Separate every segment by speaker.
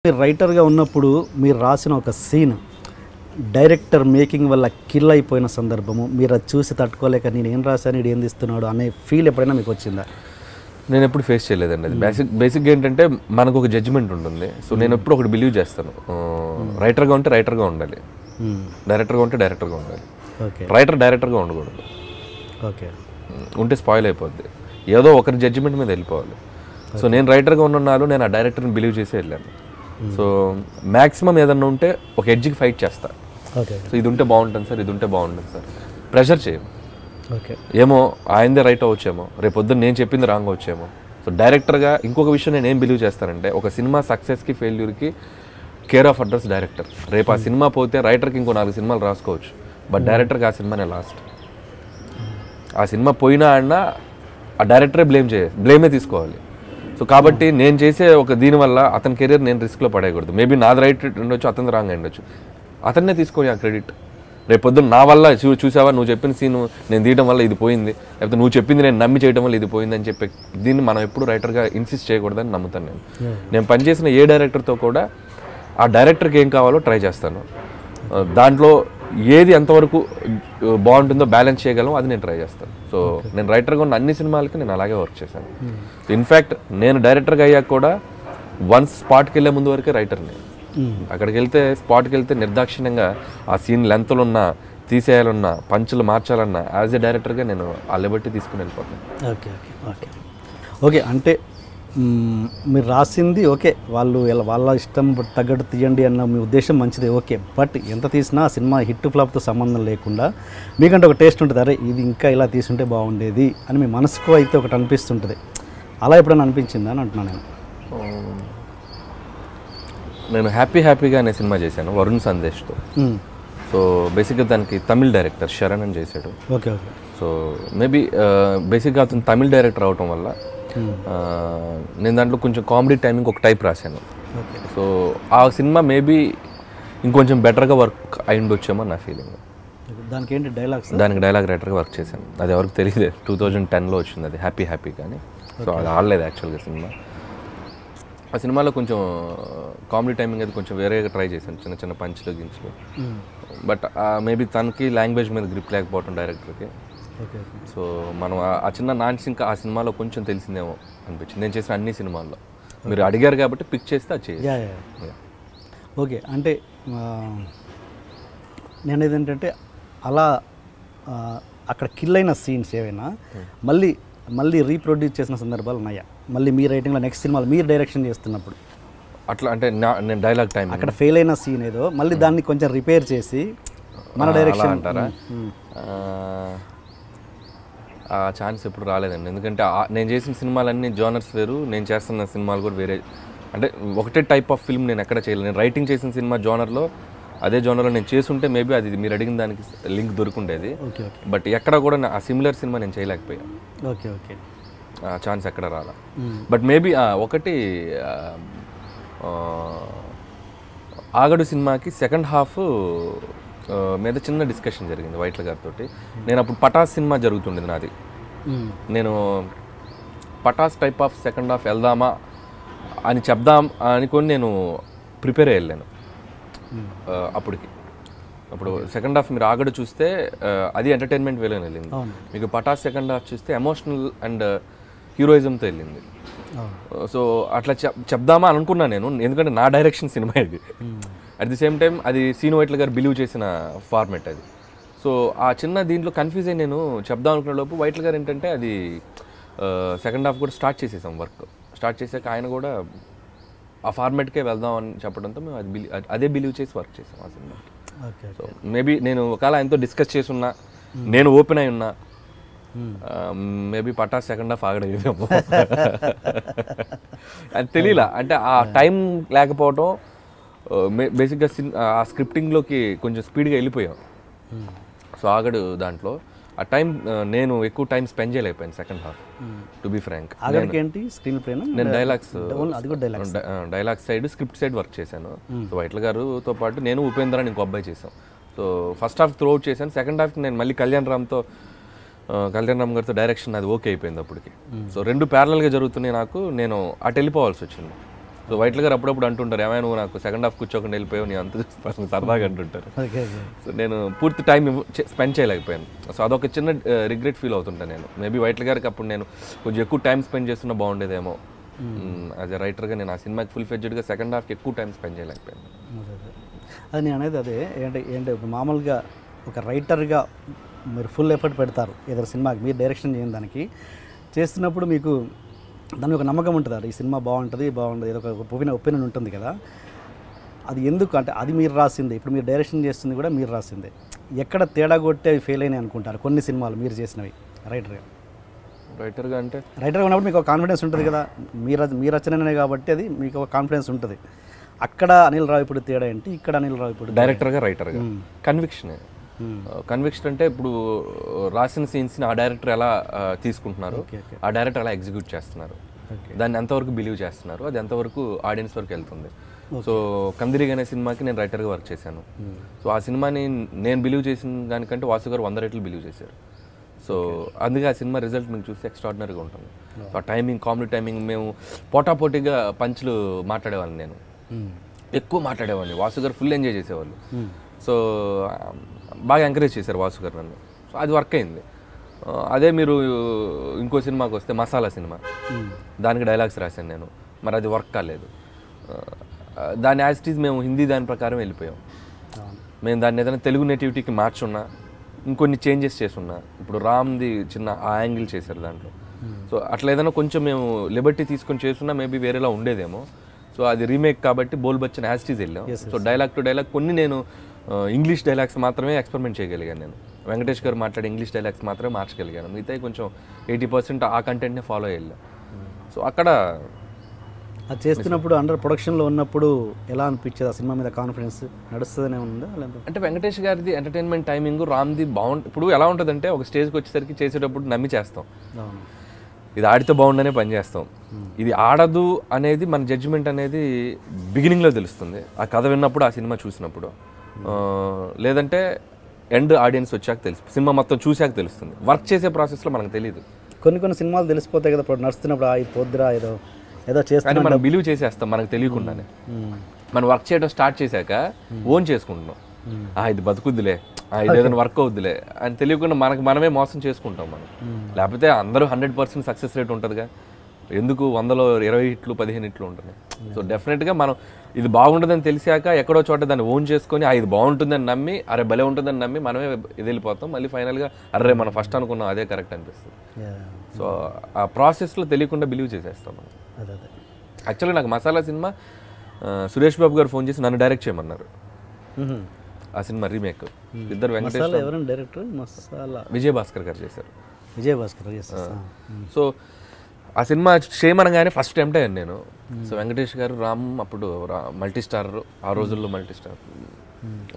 Speaker 1: మీరు రైటర్గా ఉన్నప్పుడు మీరు రాసిన ఒక సీన్ డైరెక్టర్ మేకింగ్ వల్ల కిల్ అయిపోయిన సందర్భము మీరు అది చూసి తట్టుకోలేక నేను ఏం రాశాను ఇది ఏం తీస్తున్నాడు అనే ఫీల్ ఎప్పుడైనా మీకు వచ్చిందా?
Speaker 2: నేను ఎప్పుడు ఫేస్ చేయలేదండి. అది బేసిక్గా ఏంటంటే మనకు ఒక జడ్జిమెంట్ ఉంటుంది. సో నేను ఎప్పుడు ఒకటి బిలీవ్ చేస్తాను, రైటర్గా ఉంటే రైటర్గా ఉండాలి, డైరెక్టర్గా ఉంటే డైరెక్టర్గా ఉండాలి. రైటర్ డైరెక్టర్గా ఉండకూడదు.
Speaker 1: ఓకే,
Speaker 2: ఉంటే స్పాయిల్ అయిపోద్ది, ఏదో ఒకరి జడ్జిమెంట్ మీద వెళ్ళిపోవాలి. సో నేను రైటర్గా ఉన్నాను, నేను ఆ డైరెక్టర్ని బిలీవ్ చేసి వెళ్ళాను. సో మ్యాక్సిమం ఏదన్నా ఉంటే ఒక ఎడ్జ్కి ఫైట్ చేస్తా. సో ఇది ఉంటే బాగుంటుంది సార్, ఇది ఉంటే బాగుంటుంది సార్, ప్రెషర్ చేయం.
Speaker 1: ఓకే,
Speaker 2: ఏమో ఆయనదే రైట్ అవ్వచ్చేమో, రేపు పొద్దున్న నేను చెప్పింది రాంగ్ వచ్చేమో. సో డైరెక్టర్గా ఇంకొక విషయం నేను ఏం బిలీవ్ చేస్తానంటే, ఒక సినిమా సక్సెస్కి ఫెయిల్యూర్కి కేర్ ఆఫ్ అడ్రస్ డైరెక్టర్. రేపు ఆ సినిమా పోతే రైటర్కి ఇంకో 4 సినిమాలు రాసుకోవచ్చు, బట్ డైరెక్టర్కి ఆ సినిమానే లాస్ట్. ఆ సినిమా పోయినా అన్నా ఆ డైరెక్టరే బ్లేమే తీసుకోవాలి. సో కాబట్టి నేను చేసే ఒక దీనివల్ల అతని కెరీర్ నేను రిస్క్లో పడేయకూడదు. మేబీ నాది రైట్ ఉండొచ్చు, అతని రాంగ్ ఉండొచ్చు, అతన్నే తీసుకొని ఆ క్రెడిట్. రేపు పొద్దున్న నా వల్ల చూసావా నువ్వు చెప్పిన సీన్ నేను తీయడం వల్ల ఇది పోయింది, లేకపోతే నువ్వు చెప్పింది నేను నమ్మి చేయడం వల్ల ఇది పోయింది అని చెప్పి దీన్ని మనం ఎప్పుడు రైటర్గా ఇన్సిస్ట్ చేయకూడదని నమ్ముతాను నేను పనిచేసిన ఏ డైరెక్టర్తో కూడా ఆ డైరెక్టర్కి ఏం కావాలో ట్రై చేస్తాను. దాంట్లో ఏది ఎంతవరకు బాగుంటుందో బ్యాలెన్స్ చేయగలం అది నేను ట్రై చేస్తాను. సో నేను రైటర్గా ఉన్న అన్ని సినిమాలకి నేను అలాగే వర్క్ చేశాను. ఇన్ఫ్యాక్ట్ నేను డైరెక్టర్గా అయ్యాక కూడా వన్స్ స్పాట్కి వెళ్ళే ముందు వరకే రైటర్ని. అక్కడికి వెళ్తే స్పాట్కి వెళ్తే నిర్దాక్షిణ్యంగా ఆ సీన్ లెంత్లు ఉన్నా, తీసేయాలన్నా, పంచులు మార్చాలన్నా యాజ్ ఎ డైరెక్టర్గా నేను ఆ లిబర్టీ తీసుకుని వెళ్ళిపోతాను.
Speaker 1: ఓకే ఓకే ఓకే ఓకే అంటే మీరు రాసింది ఓకే, వాళ్ళ ఇష్టం తగ్గట్టు తీయండి అన్న మీ ఉద్దేశం మంచిదే, ఓకే. బట్ ఎంత తీసినా ఆ సినిమా హిట్ ఫ్లాప్తో సంబంధం లేకుండా మీకంటే ఒక టేస్ట్ ఉంటుంది, అరే ఇది ఇంకా ఇలా తీసుంటే బాగుండేది అని మీ మనసుకు అయితే ఒకటి అనిపిస్తుంటుంది. అలా ఎప్పుడైనా అనిపించిందా అని అంటున్నాను నేను.
Speaker 2: నేను హ్యాపీగా అనే సినిమా చేశాను వరుణ్ సందేశ్తో. సో బేసిక్గా దానికి తమిళ్ డైరెక్టర్ శరణ్ అని చేశాడు.
Speaker 1: Okay okay.
Speaker 2: సో మేబీ బేసిక్గా అతను తమిళ్ డైరెక్టర్ అవటం వల్ల నేను దాంట్లో కొంచెం కామెడీ టైమింగ్ ఒక టైప్ రాశాను. సో ఆ సినిమా మేబీ ఇంకొంచెం బెటర్గా వర్క్ అయి ఉండొచ్చేమో నా ఫీలింగ్.
Speaker 1: దానికి ఏంటి డైలాగ్స్?
Speaker 2: దానికి డైలాగ్ రైటర్గా వర్క్ చేశాను. అది ఎవరికి తెలియదు, 2010లో వచ్చింది అది, హ్యాపీ కానీ. సో అది ఆడలేదు యాక్చువల్గా సినిమా. ఆ సినిమాలో కొంచెం కామెడీ టైమింగ్ అది కొంచెం వేరేగా ట్రై చేశాను, చిన్న చిన్న పంచులు గించులు. బట్ మేబీ తనకి లాంగ్వేజ్ మీద గ్రిప్ లేకపోవటం డైరెక్టర్కి. సో మనం ఆ చిన్న నాన్స్ ఇంకా ఆ సినిమాలో కొంచెం తెలిసిందేమో అనిపించింది. నేను చేసిన అన్ని సినిమాల్లో మీరు అడిగారు కాబట్టి పిక్ చేస్తే అది చేయాలి.
Speaker 1: ఓకే, అంటే నేను ఏదేంటంటే అలా అక్కడ కిల్ అయిన సీన్స్ ఏవైనా మళ్ళీ రీప్రొడ్యూస్ చేసిన సందర్భాలు ఉన్నాయా? మళ్ళీ మీ రైటింగ్లో నెక్స్ట్ సినిమాలు మీరు డైరెక్షన్ చేస్తున్నప్పుడు
Speaker 2: అట్లా అంటే నేను డైలాగ్ టైం
Speaker 1: అక్కడ ఫెయిల్ అయిన సీన్ ఏదో మళ్ళీ దాన్ని కొంచెం రిపేర్ చేసి మన డైరెక్షన్
Speaker 2: అంటారా? ఆ ఛాన్స్ ఎప్పుడు రాలేదండి. ఎందుకంటే నేను చేసిన సినిమాలన్నీ జోనర్స్ వేరు, నేను చేస్తున్న సినిమాలు కూడా వేరే. అంటే ఒకటే టైప్ ఆఫ్ ఫిల్మ్ నేను ఎక్కడ చేయలేదు. నేను రైటింగ్ చేసిన సినిమా జోనర్లో అదే జోనర్లో నేను చేస్తుంటే మేబీ అది మీరు అడిగిన దానికి లింక్ దొరుకుండేది. బట్ ఎక్కడ కూడా ఆ సిమిలర్ సినిమా నేను చేయలేకపోయాను.
Speaker 1: ఓకే ఓకే,
Speaker 2: ఆ ఛాన్స్ ఎక్కడ రాలా. బట్ మేబీ ఒకటి ఆగడు సినిమాకి సెకండ్ హాఫ్ మీద చిన్న డిస్కషన్ జరిగింది వైట్ల గారితో. నేను అప్పుడు పటాస్ సినిమా జరుగుతుండేది నాది. నేను Pataas type of second half వెళ్దామా అని చెప్దాం అనుకొని నేను ప్రిపేర్ అయ్యాను అప్పుడు సెకండ్ హాఫ్ మీరు ఆగడు చూస్తే అది ఎంటర్టైన్మెంట్ వేలో వెళ్ళింది. మీకు పటాస్ సెకండ్ హాఫ్ చూస్తే ఎమోషనల్ అండ్ హీరోయిజంతో వెళ్ళింది. సో అట్లా చెప్దామా అనుకున్నాను నేను, ఎందుకంటే నా డైరెక్షన్ సినిమా ఇది. అట్ ది సేమ్ టైం అది సీను వైట్ల గారు బిలీవ్ చేసిన ఫార్మెట్ అది. సో ఆ చిన్న దీంట్లో కన్ఫ్యూజ్ అయ్యి నేను చెప్దాం అనుకునే లోపు వైట్ల గారు ఏంటంటే అది సెకండ్ హాఫ్ కూడా స్టార్ట్ చేసేసాం, వర్క్ స్టార్ట్ చేసాక ఆయన కూడా ఆ ఫార్మెట్కే వెళ్దాం అని చెప్పడంతో మేము అదే బిలీవ్ చేసి వర్క్ చేసాం ఆ సినిమాకి. సో మేబీ నేను ఒకవేళ ఆయనతో డిస్కస్ చేసి ఉన్నా, నేను ఓపెన్ అయి ఉన్నా, మేబీ పటాస్ సెకండ్ హాఫ్ ఆగడేదేమో అది తెలియలా. అంటే ఆ టైం లేకపోవటం, బేసిక్గా ఆ స్క్రిప్టింగ్లోకి కొంచెం స్పీడ్గా వెళ్ళిపోయాం. సో ఆగడు దాంట్లో ఆ టైం నేను ఎక్కువ టైం స్పెండ్ చేయలేకపోయాను second half, to be frank. నేను dialogue side, script side work చేశాను. సో వైట్ల గారుతో పాటు నేను ఉపేంద్ర అని ఇంకో అబ్బాయి చేశాను. So first half throughout చేశాను. సెకండ్ హాఫ్కి నేను మళ్ళీ కళ్యాణ్ రామ్ గారితో డైరెక్షన్ అది ఓకే అయిపోయింది అప్పటికి. సో 2 ప్యారలల్గా జరుగుతున్నాయి నాకు. నేను అటు వెళ్ళిపోవాల్సి వచ్చింది. సో వైట్ల గారు అప్పుడప్పుడు అంటుంటారు, ఏమైనా నువ్వు నాకు సెకండ్ హాఫ్ కూర్చోకుండా వెళ్ళిపోయావు, నీ అంత చూస్తాను సరదాగా అంటుంటారు. సో నేను పూర్తి టైం స్పెండ్ చేయలేకపోయాను. సో అదొక చిన్న రిగ్రెట్ ఫీల్ అవుతుంటాను నేను. మేబీ వైట్ల గారికి అప్పుడు నేను కొంచెం ఎక్కువ టైం స్పెండ్ చేస్తున్నా బాగుండేదేమో. యాజ్ ఎ రైటర్గా నేను ఆ సినిమాకి ఫుల్ ఫ్లెడ్జ్డ్గా సెకండ్ హాఫ్కి ఎక్కువ టైం స్పెండ్ చేయలేకపోయాను.
Speaker 1: అది నేను అనేది అదే ఏంటి మామూలుగా ఒక రైటర్గా మీరు ఫుల్ ఎఫర్ట్ పెడతారు ఏదైనా సినిమాకి, మీరు డైరెక్షన్ చేయని దానికి చేస్తున్నప్పుడు మీకు దాని ఒక నమ్మకం ఉంటుంది, ఈ సినిమా బాగుంటుంది ఏదో ఒక ఒపీనియన్ ఉంటుంది కదా. అది ఎందుకు అంటే అది మీరు రాసిందే, ఇప్పుడు మీరు డైరెక్షన్ చేస్తుంది కూడా మీరు రాసిందే. ఎక్కడ తేడా కొట్టి అవి ఫెయిల్ అయినాయి అనుకుంటారు కొన్ని సినిమాలు మీరు చేసినవి రైటర్గా
Speaker 2: అంటే
Speaker 1: రైటర్గా ఉన్నప్పుడు మీకు ఒక కాన్ఫిడెన్స్ ఉంటుంది కదా, మీ రచననే కాబట్టి అది మీకు ఒక కాన్ఫిడెన్స్ ఉంటుంది. అక్కడ అనిల్ రావిపూడి తేడా ఏంటి, ఇక్కడ అనిల్ రావిపూడి
Speaker 2: డైరెక్టర్గా రైటర్గా కన్విక్షన్. కన్విక్షన్ అంటే ఇప్పుడు రాసిన సీన్స్ని ఆ డైరెక్టర్ ఎలా తీసుకుంటున్నారు, ఆ డైరెక్టర్ ఎలా ఎగ్జిక్యూట్ చేస్తున్నారు, దాన్ని ఎంతవరకు బిలీవ్ చేస్తున్నారు, అది ఎంతవరకు ఆడియన్స్ వరకు వెళ్తుంది. సో కందిరిగ్ అనే సినిమాకి నేను రైటర్గా వర్క్ చేశాను. సో ఆ సినిమాని నేను బిలీవ్ చేసిన దానికంటే వాసు గారు 100 రెట్లు బిలీవ్ చేశారు. సో అందుకే ఆ సినిమా రిజల్ట్ మీకు చూస్తే ఎక్స్ట్రాడినరీగా ఉంటుంది. సో ఆ టైమింగ్, కామెడీ టైమింగ్, మేము పోటాపోటీగా పంచులు మాట్లాడేవాళ్ళని, నేను ఎక్కువ మాట్లాడేవాడిని, వాసు గారు ఫుల్ ఎంజాయ్ చేసేవాళ్ళు. సో బాగా ఎంకరేజ్ చేశారు వాసు గారు నన్ను. సో అది వర్క్ అయింది. అదే మీరు ఇంకో సినిమాకి వస్తే మసాలా సినిమా, దానికి డైలాగ్స్ రాశాను నేను, మరి అది వర్క్ కాలేదు. దాని యాజ్ ఇట్ ఈజ్ మేము హిందీ దాని ప్రకారం వెళ్ళిపోయాం. మేము దాన్ని ఏదైనా తెలుగు నేటివిటీకి మార్చున్నా, ఇంకొన్ని చేంజెస్ చేసున్నా, ఇప్పుడు రామ్ది చిన్న ఆ యాంగిల్ చేశారు దాంట్లో. సో అట్లా ఏదైనా కొంచెం మేము లిబర్టీ తీసుకొని చేస్తున్నా మేబీ వేరేలా ఉండేదేమో. సో అది రీమేక్ కాబట్టి బోల్ బచ్చన్ యాజ్ ఇట్ ఈజ్ వెళ్ళాం. సో డైలాగ్ టు డైలాగ్ కొన్ని నేను ఇంగ్లీష్ డైలాగ్స్ మాత్రమే ఎక్స్పెరిమెంట్ చేయగలిగాను. నేను వెంకటేష్ గారు మాట్లాడే ఇంగ్లీష్ డైలాగ్స్ మాత్రమే మార్చగలిగాను, మిగతా కొంచెం 80% ఆ కంటెంట్నే ఫాలో అయ్యాను. సో అక్కడ
Speaker 1: అది చేస్తున్నప్పుడు అండర్ ప్రొడక్షన్లో ఉన్నప్పుడు ఎలా అనిపించేది, ఆ సినిమా మీద కాన్ఫిడెన్స్ నడుస్తుందనే ఉందా?
Speaker 2: అంటే వెంకటేష్ గారిది ఎంటర్టైన్మెంట్ టైమింగ్, రామ్ది బాగుంటుంది. ఇప్పుడు ఎలా ఉంటుందంటే ఒక స్టేజ్కి వచ్చేసరికి చేసేటప్పుడు నమ్మి చేస్తాం, ఇది ఆడితే బాగుండనే పని చేస్తాం. ఇది ఆడదు అనేది మన జడ్జిమెంట్ అనేది బిగినింగ్లో తెలుస్తుంది, ఆ కథ విన్నప్పుడు, ఆ సినిమా చూసినప్పుడు. లేదంటే ఎండ్ ఆడియన్స్ వచ్చాక తెలుసు, సినిమా మొత్తం చూశాక తెలుస్తుంది. వర్క్ చేసే ప్రాసెస్లో మనకు తెలియదు.
Speaker 1: కొన్ని సినిమాలు తెలిసిపోతాయి కదా, ఇప్పుడు నడుస్తున్నప్పుడు ఇది పొద్దురా ఏదో చేస్తాం,
Speaker 2: మనం బిలీవ్ చేసేస్తాం మనకు తెలియకుండానే. మనం వర్క్ చేయడం స్టార్ట్ చేశాక ఓన్ చేసుకుంటున్నాం, ఇది బతుకుద్దులే, ఇది ఏదైనా వర్క్ అవుద్దులే అని తెలియకుండా మనమే మోసం చేసుకుంటాం మనం. లేకపోతే అందరూ 100% సక్సెస్ రేట్ ఉంటుందిగా, ఎందుకు 100లో 20 హిట్లు 15 హిట్లు ఉంటుంది. సో డెఫినెట్గా మనం ఇది బాగుంటుందని తెలిసాక ఎక్కడో చోట దాన్ని ఓన్ చేసుకొని ఇది బాగుంటుందని నమ్మి, అరే భలే ఉంటుందని నమ్మి మనమే ఇది వెళ్ళిపోతాం. మళ్ళీ ఫైనల్గా అరే మనం ఫస్ట్ అనుకున్నాం అదే కరెక్ట్ అనిపిస్తుంది. సో ఆ ప్రాసెస్లో తెలియకుండా బిలీవ్ చేసేస్తాం మనం. యాక్చువల్గా నాకు మసాలా సినిమా సురేష్ బాబు గారు ఫోన్ చేసి నన్ను డైరెక్ట్ చేయమన్నారు. ఆ సినిమా రీమేక్ ఇద్దరు వెంకటేష్
Speaker 1: డైరెక్టర్ మసాలా
Speaker 2: విజయ్ భాస్కర్ గారు చేశారు.
Speaker 1: సో
Speaker 2: ఆ సినిమా చేయమనగానే ఫస్ట్ అటెంప్ట్ అయ్యాను నేను. సో వెంకటేష్ గారు, రామ్ అప్పుడు మల్టీ స్టార్, ఆ రోజుల్లో మల్టీ స్టార్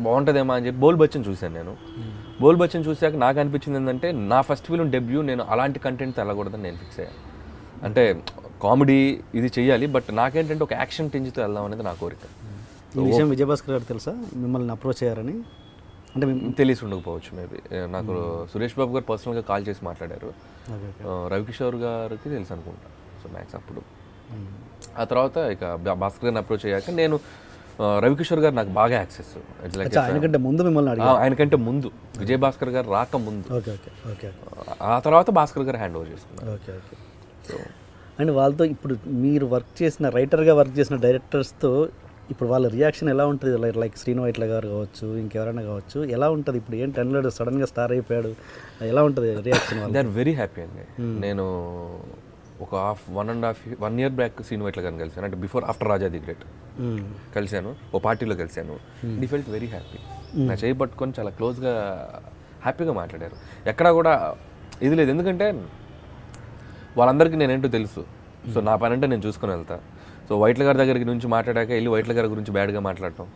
Speaker 2: బాగుంటుందేమో అని చెప్పి బోల్ బచ్చన్ చూశాను నేను. బోల్ బచ్చన్ చూశాక నాకు అనిపించింది ఏంటంటే, నా ఫస్ట్ ఫిల్మ్ డెబ్యూ, నేను అలాంటి కంటెంట్ వెళ్ళకూడదని నేను ఫిక్స్ అయ్యాను. అంటే కామెడీ ఇది చెయ్యాలి, బట్ నాకేంటంటే ఒక యాక్షన్ టింజ్తో వెళ్దాం అనేది నా కోరిక.
Speaker 1: ఈ విషయం విజయ్ భాస్కర్ గారు తెలుసా మిమ్మల్ని అప్రోచ్ అయ్యారని? అంటే
Speaker 2: తెలిసి ఉండకపోవచ్చు మేబీ. నాకు సురేష్ బాబు గారు పర్సనల్గా కాల్ చేసి మాట్లాడారు. రవికిషోర్ గారికి తెలుసు అనుకుంటా. సో మ్యాక్స్ అప్పుడు ఆ తర్వాత ఇక భాస్కర్ గారిని అప్రోచ్ అయ్యాక నేను రవికిషోర్ గారు నాకు బాగా యాక్సెస్.
Speaker 1: ఆయనకంటే ముందు మిమ్మల్ని
Speaker 2: ఆయనకంటే ముందు విజయ్ భాస్కర్ గారు రాక ముందు, ఆ తర్వాత భాస్కర్ గారు హ్యాండ్ ఓవర్ చేసుకున్నారు.
Speaker 1: సో అండ్ వాళ్ళతో ఇప్పుడు మీరు వర్క్ చేసిన రైటర్గా వర్క్ చేసిన డైరెక్టర్స్తో ఇప్పుడు వాళ్ళ రియాక్షన్ ఎలా ఉంటుంది? లైక్ శ్రీను వైట్ల గారు కావచ్చు, ఇంకెవరైనా కావచ్చు, ఎలా ఉంటుంది? ఇప్పుడు ఏంటి అనిల్ సడన్గా స్టార్ అయిపోయాడు, ఎలా ఉంటుంది reaction?
Speaker 2: They are very happy అండి. నేను ఒక 1.5 year బ్యాక్ శ్రీను వైట్ల గారిని కలిసాను, అంటే ఆఫ్టర్ రాజా ది గ్రేట్ కలిశాను, ఓ పార్టీలో కలిశాను. They felt very happy. నా చేయి పట్టుకొని చాలా క్లోజ్గా హ్యాపీగా మాట్లాడారు. ఎక్కడా కూడా ఇది లేదు, ఎందుకంటే వాళ్ళందరికీ నేనేంటో తెలుసు. సో నా పని అంటే నేను చూసుకొని వెళ్తా. సో వైట్ల గారి దగ్గరికి నుంచి మాట్లాడాక వెళ్ళి వైట్ల గారి గురించి బ్యాడ్గా మాట్లాడటం,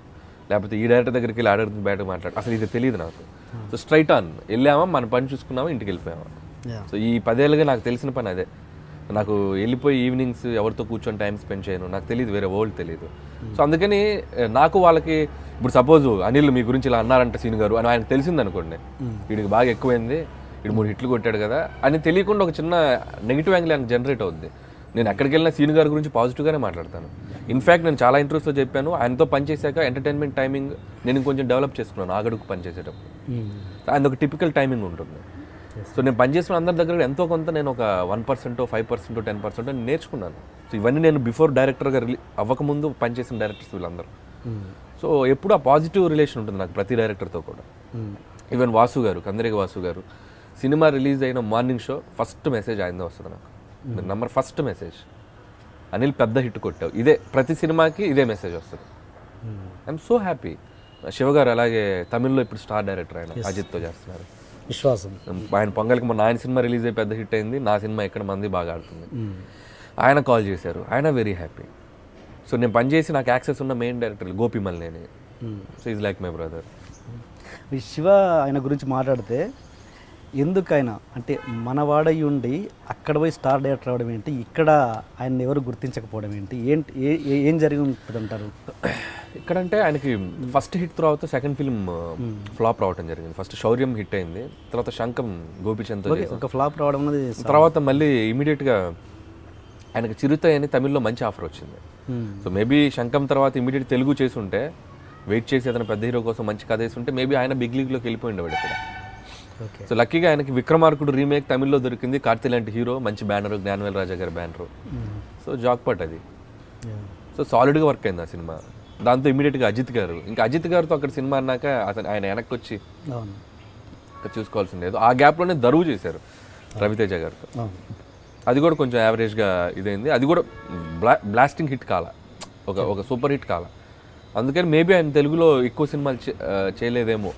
Speaker 2: లేకపోతే ఈ డైరెక్టర్ దగ్గరికి వెళ్ళి ఆర్డర్ బ్యాడ్గా మాట్లాడటం, అసలు ఇది తెలియదు నాకు. సో స్ట్రైట్ ఆన్ వెళ్ళామా, మన పని చూసుకున్నామా, ఇంటికి వెళ్ళిపోయామా. సో ఈ 10 ఏళ్ళుగా నాకు తెలిసిన పని అదే. నాకు వెళ్ళిపోయి ఈవినింగ్స్ ఎవరితో కూర్చొని టైం స్పెండ్ చేయను, నాకు తెలియదు, వేరే వరల్డ్ తెలియదు. సో అందుకని నాకు వాళ్ళకి ఇప్పుడు సపోజ్ అనిల్ మీ గురించి ఇలా అన్నారంట సీన్ గారు అని ఆయనకు తెలిసింది అనుకోండి, వీడికి బాగా ఎక్కువైంది, వీడు 3 హిట్లు కొట్టాడు కదా అని తెలియకుండా ఒక చిన్న నెగిటివ్ యాంగిల్ ఆయనకు జనరేట్ అవుద్ది. నేను ఎక్కడికి వెళ్ళినా సీన్ గారి గురించి పాజిటివ్గానే మాట్లాడతాను. ఇన్ఫ్యాక్ట్ నేను చాలా ఇంట్రెస్ట్తో చెప్పాను, ఆయనతో పనిచేశాక ఎంటర్టైన్మెంట్ టైమింగ్ నేను కొంచెం డెవలప్ చేసుకున్నాను ఆగడుకు పనిచేసేటప్పుడు. ఆయన ఒక టిపికల్ టైమింగ్ ఉంటుంది. సో నేను పనిచేసిన అందరి దగ్గర ఎంతో కొంత నేను ఒక 1%, 5%, 10% నేర్చుకున్నాను. సో ఇవన్నీ నేను బిఫోర్ డైరెక్టర్గా అవ్వకముందు పనిచేసిన డైరెక్టర్స్ వీళ్ళందరూ. సో ఎప్పుడు ఆ పాజిటివ్ రిలేషన్ ఉంటుంది నాకు ప్రతి డైరెక్టర్తో కూడా. ఈవెన్ వాసు గారు, కందిరేగ వాసు గారు, సినిమా రిలీజ్ అయిన మార్నింగ్ షో ఫస్ట్ మెసేజ్ ఆయనదే వస్తుంది నాకు. నంబర్ ఫస్ట్ మెసేజ్, అనిల్ పెద్ద హిట్ కొట్టావు. ఇదే ప్రతి సినిమాకి ఇదే మెసేజ్ వస్తుంది. I'm so happy. శివ గారు అలాగే తమిళ్లో ఇప్పుడు స్టార్ డైరెక్టర్, ఆయన అజిత్తో చేస్తున్నారు.
Speaker 1: విశ్వాసం.
Speaker 2: ఆయన పొంగల్కి మన ఆయన సినిమా రిలీజ్ అయ్యి పెద్ద హిట్ అయింది, నా సినిమా ఇక్కడ మంది బాగా ఆడుతుంది. ఆయన కాల్ చేశారు, ఆయన వెరీ హ్యాపీ. సో నేను పనిచేసి నాకు యాక్సెస్ ఉన్న main director Gopi Malineni. So is like my brother.
Speaker 1: Shiva ఆయన గురించి మాట్లాడితే ఎందుకు ఆయన అంటే మనవాడై ఉండి అక్కడ పోయి స్టార్ డైరెక్టర్ అవ్వడం ఏంటి, ఇక్కడ ఆయన ఎవరు గుర్తించకపోవడం ఏంటి, ఏంటి ఏం జరిగి ఉంటుంది అంటారు?
Speaker 2: ఇక్కడంటే ఆయనకి ఫస్ట్ హిట్ తర్వాత సెకండ్ ఫిల్మ్ ఫ్లాప్ రావడం జరిగింది. ఫస్ట్ శౌర్యం హిట్ అయింది, తర్వాత శంఖం గోపిచంద్తో
Speaker 1: ఒక ఫ్లాప్ రావడం అనేది,
Speaker 2: తర్వాత మళ్ళీ ఇమీడియట్గా ఆయనకి చిరుత అని తమిళ్లో మంచి ఆఫర్ వచ్చింది. సో మేబీ శంఖం తర్వాత ఇమీడియట్ తెలుగు చేసి ఉంటే, వెయిట్ చేసి అతను పెద్ద హీరో కోసం మంచి కథ వేసి ఉంటే మేబీ ఆయన బిగ్ లీగ్లోకి వెళ్ళిపోయి ఉండేవాడు ఇక్కడ. సో లక్కీగా ఆయనకి విక్రమార్కుడు రీమేక్ తమిళ్లో దొరికింది, కార్తీ లాంటి హీరో, మంచి బ్యానర్, జ్ఞానవేల్ రాజా గారి బ్యానరు. సో జాక్పాట్ అది. సో సాలిడ్గా వర్క్ అయింది ఆ సినిమా. దాంతో ఇమీడియట్గా అజిత్ గారు, ఇంకా అజిత్ గారితో అక్కడ సినిమా అన్నాక అతను ఆయన వెనక్కి వచ్చి చూసుకోవాల్సింది లేదు. ఆ గ్యాప్లోనే దరువు చేశారు రవితేజ గారితో. అది కూడా కొంచెం యావరేజ్గా ఇదైంది. అది కూడా బ్లాస్టింగ్ హిట్ కాల, ఒక సూపర్ హిట్ కాల. అందుకని మేబీ ఆయన తెలుగులో ఎక్కువ సినిమాలు చేయలేదేమో.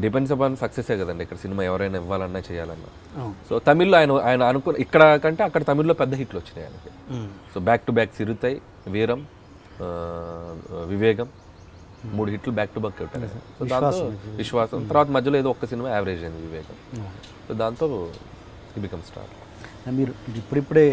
Speaker 2: డిపెండ్స్ అపాన్ సక్సెసే కదండి ఇక్కడ సినిమా, ఎవరైనా ఇవ్వాలన్నా చేయాలన్నా. సో తమిళ్లో ఆయన అనుకున్న ఇక్కడ కంటే అక్కడ తమిళ్లో పెద్ద హిట్లు వచ్చినాయి ఆయనకి. So back to back Siruthai, Veeram, Vivegam, 3 హిట్లు బ్యాక్ టు బ్యాక్ కొట్టారు. సో దాంతో విశ్వాసం, తర్వాత మధ్యలో ఏదో ఒక్క సినిమా యావరేజ్ అయింది వివేగం. సో దాంతో ఈ బికమ్ స్టార్.
Speaker 1: మీరు ఇప్పుడిప్పుడే